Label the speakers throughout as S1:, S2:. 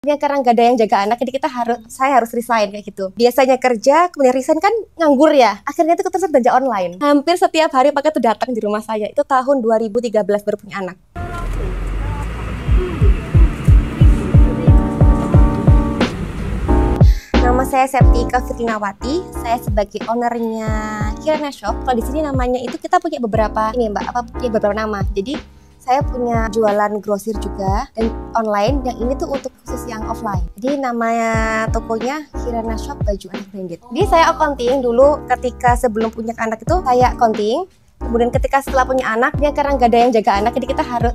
S1: Ya karena nggak ada yang jaga anak, jadi saya harus resign kayak gitu. Biasanya kerja, kemudian resign kan nganggur ya. Akhirnya itu terus belanja online. Hampir setiap hari pakai itu datang di rumah saya. Itu tahun 2013 baru punya anak. Nama saya Septika Firlinawati. Saya sebagai ownernya Kirana Shop. Kalau di sini namanya itu kita punya beberapa punya beberapa nama. Jadi saya punya jualan grosir juga dan online, yang ini tuh untuk khusus yang offline. Jadi namanya tokonya Kirana Shop Baju Anak Branded. Jadi saya accounting dulu ketika sebelum punya anak itu saya accounting. Kemudian ketika setelah punya anak, dia karena nggak ada yang jaga anak, jadi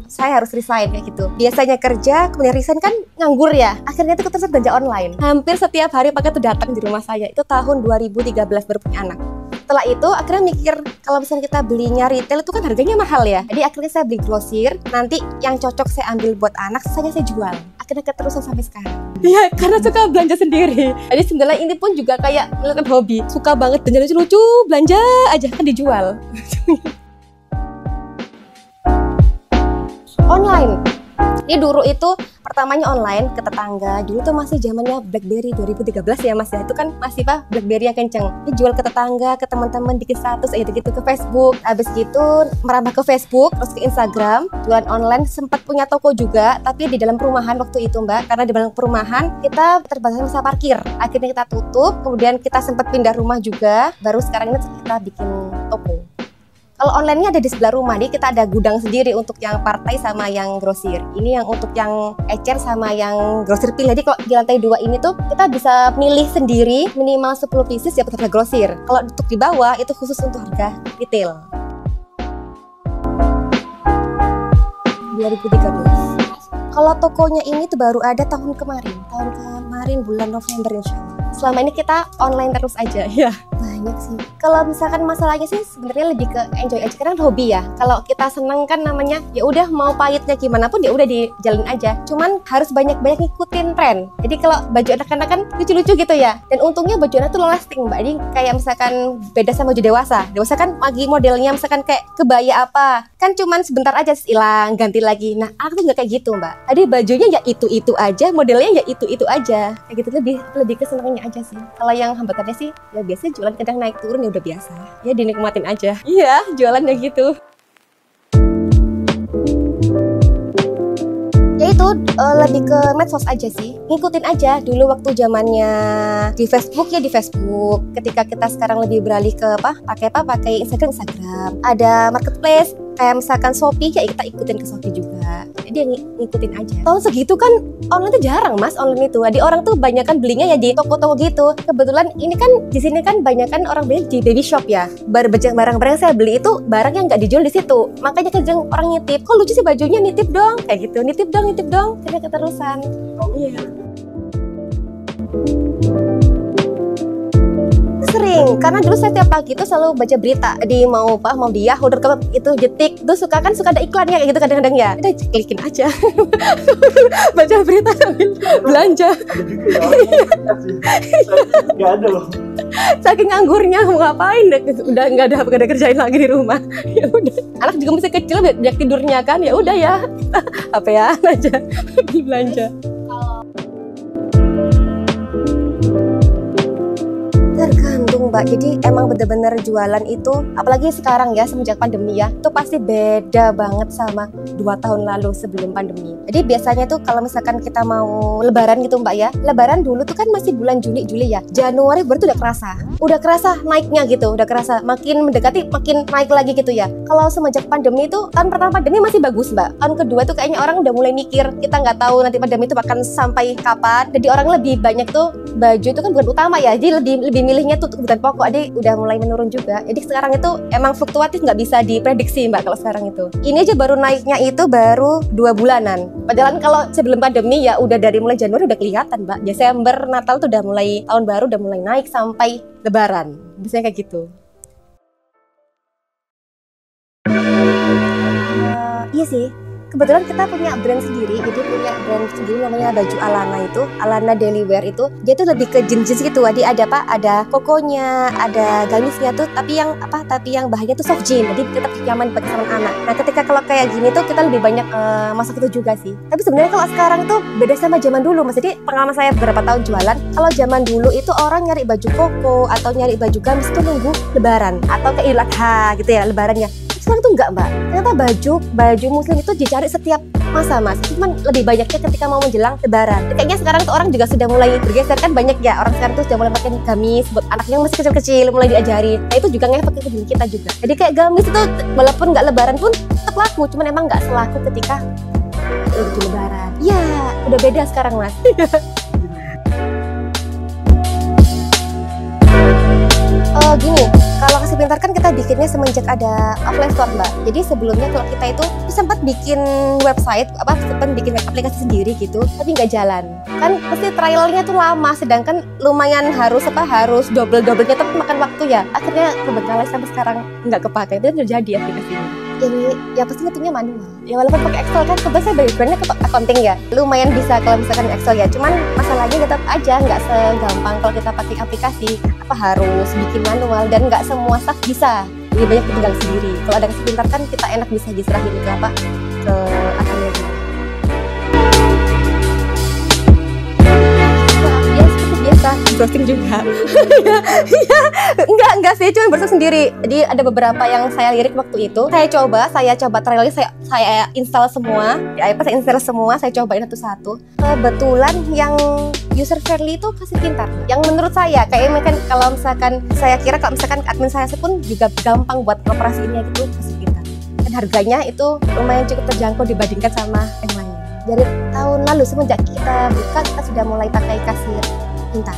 S1: saya harus resign kayak gitu. Biasanya kerja, kemudian resign kan nganggur ya. Akhirnya itu terus belanja online. Hampir setiap hari pakai itu datang di rumah saya. Itu tahun 2013 baru punya anak. Setelah itu akhirnya mikir, kalau misalnya kita belinya retail itu kan harganya mahal ya. Jadi akhirnya saya beli grosir, nanti yang cocok saya ambil buat anak, saya jual. Akhirnya keterusan sampai sekarang. Iya, karena suka belanja sendiri. Jadi sebenarnya ini pun juga kayak melakukan hobi. Suka banget belanja lucu-lucu, belanja aja kan dijual. Online. Ini dulu itu pertamanya online ke tetangga. Dulu tuh masih zamannya BlackBerry 2013 ya Mas ya. Itu kan masih BlackBerry yang kenceng. Ini jual ke tetangga, ke teman-teman, bikin status gitu ke Facebook. Habis gitu merambah ke Facebook, terus ke Instagram, jualan online. Sempat punya toko juga, tapi di dalam perumahan waktu itu Mbak. Karena di dalam perumahan kita terbatas bisa parkir. Akhirnya kita tutup, kemudian kita sempat pindah rumah juga. Baru sekarang ini kita bikin toko. Kalau online-nya ada di sebelah rumah, jadi kita ada gudang sendiri untuk yang partai sama yang grosir. Ini yang untuk yang ecer sama yang grosir pilih. Jadi kalau di lantai 2 ini tuh kita bisa milih sendiri minimal 10 pieces ya harga grosir. Kalau untuk di bawah itu khusus untuk harga retail. 2013. Kalau tokonya ini tuh baru ada tahun kemarin bulan November insya Allah. Selama ini kita online terus aja ya. Banyak sih. Kalau misalkan masalahnya sih sebenarnya lebih ke enjoy aja, karena hobi ya. Kalau kita seneng kan namanya ya udah, mau pahitnya gimana pun ya udah dijalin aja. Cuman harus banyak-banyak ngikutin tren. Jadi kalau baju anak-anak kan lucu-lucu gitu ya. Dan untungnya baju anak tuh long lasting Mbak. Jadi kayak misalkan beda sama baju dewasa. Dewasa kan lagi modelnya misalkan kayak kebaya apa, kan cuman sebentar aja hilang, ganti lagi. Nah aku tuh nggak kayak gitu Mbak. Tadi bajunya ya itu aja, modelnya ya itu aja. Kayak gitu lebih kesenangannya aja sih. Kalau yang hambatannya sih ya biasa jualan kadang naik turun ya udah biasa. Ya dinikmatin aja. Iya, jualannya gitu. Ya itu lebih ke medsos aja sih. Ngikutin aja dulu waktu zamannya di Facebook ya di Facebook. Ketika kita sekarang lebih beralih ke pakai Instagram. Ada marketplace kayak misalkan Shopee, ya kita ikutin ke Shopee juga. Jadi ngikutin aja. Tahun segitu kan online tuh jarang Mas, online itu. Jadi orang tuh banyak kan belinya ya di toko-toko gitu. Kebetulan ini kan di sini kan banyak kan orang beli di baby shop ya. Barang-barang yang saya beli itu barang yang nggak dijual di situ. Makanya kadang orang nitip, kok lucu sih bajunya, nitip dong. Kayak gitu, nitip dong. Karena keterusan. Iya. Sering, karena dulu saya tiap pagi itu selalu baca berita di mau di Yahoo itu Jetik, tuh suka ada iklannya kayak gitu kadang-kadang ya. Udah klikin aja. Baca berita sambil belanja.
S2: Ada juga ya. Nggak ada loh.
S1: Saking anggurnya mau ngapain? Udah nggak ada kerjain lagi di rumah. Ya udah. Anak juga masih kecil, banyak tidurnya kan. Ya udah ya. Apa ya aja belanja. Tergantung Mbak, jadi emang bener-bener jualan itu, apalagi sekarang ya semenjak pandemi ya, itu pasti beda banget sama 2 tahun lalu sebelum pandemi. Jadi biasanya tuh kalau misalkan kita mau lebaran gitu Mbak ya, lebaran dulu tuh kan masih bulan Juli ya, Januari baru tuh udah kerasa naiknya gitu, udah kerasa makin mendekati makin naik lagi gitu ya. Kalau semenjak pandemi itu, tahun pertama pandemi masih bagus Mbak, tahun kedua tuh kayaknya orang udah mulai mikir, kita nggak tahu nanti pandemi itu akan sampai kapan, jadi orang lebih banyak tuh baju itu kan bukan utama ya, jadi lebih milihnya tuh kebutuhan pokok. Jadi udah mulai menurun juga. Jadi sekarang itu emang fluktuatif, nggak bisa diprediksi Mbak kalau sekarang itu. Ini aja baru naiknya itu baru 2 bulanan. Padahal kalau sebelum pandemi ya udah dari mulai Januari udah kelihatan Mbak. Desember Natal tuh udah mulai, tahun baru udah mulai naik sampai Lebaran. Biasanya kayak gitu. Iya sih. kebetulan kita punya brand sendiri, jadi punya brand sendiri namanya baju Alana itu, Alana Daily Wear itu. Dia tuh lebih ke jeans gitu. Jadi ada apa? Ada kokonya, ada gamisnya tuh, tapi yang apa? Tapi yang bahannya tuh soft jean. Jadi tetap nyaman bagi sama anak. Nah, ketika kalau kayak gini tuh kita lebih banyak masuk itu juga sih. Tapi sebenarnya kalau sekarang tuh beda sama zaman dulu. Mas, jadi pengalaman saya beberapa tahun jualan, kalau zaman dulu itu orang nyari baju koko atau nyari baju gamis tuh nunggu lebaran atau ke Idul Adha gitu ya, lebarannya. Sekarang tuh enggak, Mbak. Ternyata baju muslim itu dicari setiap masa, Mas. Cuman lebih banyaknya ketika mau menjelang lebaran. Kayaknya sekarang tuh orang juga sudah mulai bergeser kan, banyak ya orang sekarang tuh sudah mulai pakai gamis buat anaknya yang masih kecil-kecil, mulai diajarin. Nah, itu juga ngefek ke diri kita juga. Jadi kayak gamis itu walaupun nggak lebaran pun tetap laku, cuman emang nggak selaku ketika di lebaran. Iya, udah beda sekarang, Mas. Gini, kalau Kasih Pintar kan kita bikinnya semenjak ada offline store, Mbak. Jadi sebelumnya kalau kita itu sempat bikin website, sempat bikin aplikasi sendiri gitu, tapi nggak jalan. Kan pasti trialnya tuh lama, sedangkan lumayan harus double-doublenya tapi makan waktu ya. Akhirnya kebengkalai sampai sekarang nggak kepakai, dan terjadi aplikasinya. Ini ya pasti ngitungnya manual. Ya walaupun pakai Excel kan, kebetulan saya backgroundnya ke accounting ya, lumayan bisa kalau misalkan Excel ya. Cuman masalahnya tetap aja nggak segampang kalau kita pakai aplikasi. Harus bikin manual dan nggak semua staff bisa. Lebih banyak tinggal sendiri. Kalau ada Kasih Pintar kan kita enak bisa diserahin ke akunnya gitu. Ya seperti biasa, browsing juga. Enggak sih, cuma browsing sendiri. Jadi ada beberapa yang saya lirik waktu itu. Saya coba trialnya, saya install semua. Saya install semua, saya cobain satu-satu. Kebetulan yang user friendly itu Kasih Pintar. Yang menurut saya kayak kalau misalkan saya kira kalau misalkan admin saya pun juga gampang buat operasinya gitu Kasih Pintar. Dan harganya itu lumayan cukup terjangkau dibandingkan sama yang lain. Dari tahun lalu semenjak kita buka, kita sudah mulai pakai Kasih Pintar.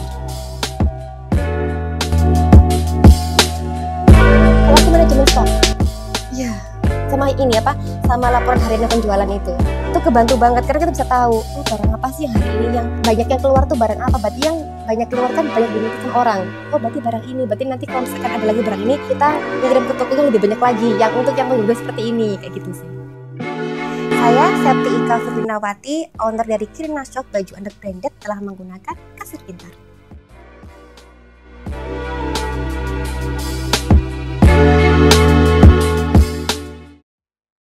S1: Kalau aku manajemen stok, ya sama ini sama laporan harian penjualan itu kebantu banget karena kita bisa tahu barang apa sih yang hari ini yang banyak yang keluar tuh barang apa, berarti yang banyak keluar kan banyak diminati orang. Berarti barang ini, berarti nanti kalau misalkan ada lagi barang ini kita ngirim ke toko yang lebih banyak lagi yang untuk yang menjual seperti ini, kayak gitu sih. Saya Septi Ika Firlinawati, owner dari Kirina Shop Baju Under Branded, telah menggunakan Kasih Pintar.